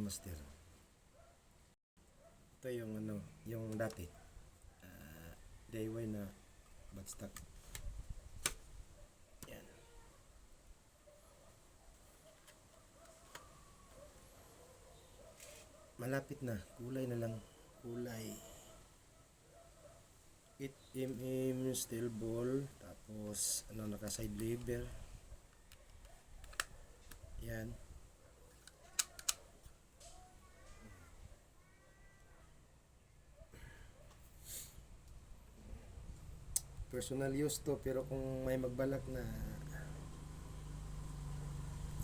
Master. Ito yung ano, yung dati. DIY na bad stock. Yan. Malapit na. Kulay na lang. Kulay. 8mm steel ball. Tapos, ano, naka side lever. Yan. Personal use to, pero kung may magbalak na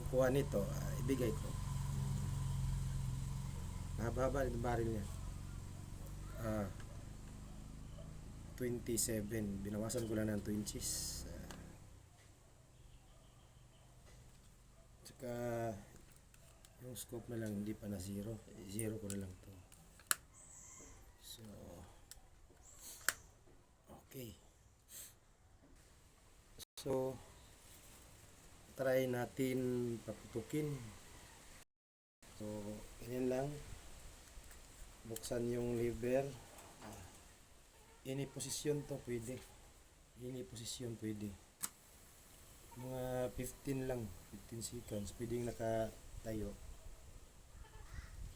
kukuha nito, ibigay ko. Mahaba-haba yung baril niya. 27. Binawasan ko lang ng 2 inches. Tsaka yung scope na lang hindi pa na zero. Zero ko na lang to. So, okay. So, try natin paputukin. So, ganyan lang. Buksan yung lever. Any posisyon to pwede. Any posisyon pwede. Mga 15 lang. 15 seconds. Pwedeng nakatayo.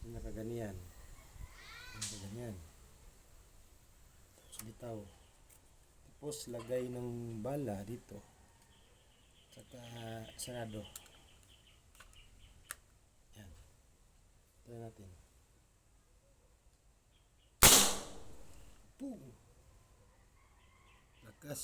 Nakaganyan. Nakaganyan. Tapos bitaw. Tapos lagay ng bala dito. Saka sarado. Yan. Try natin. Boom! Lakas.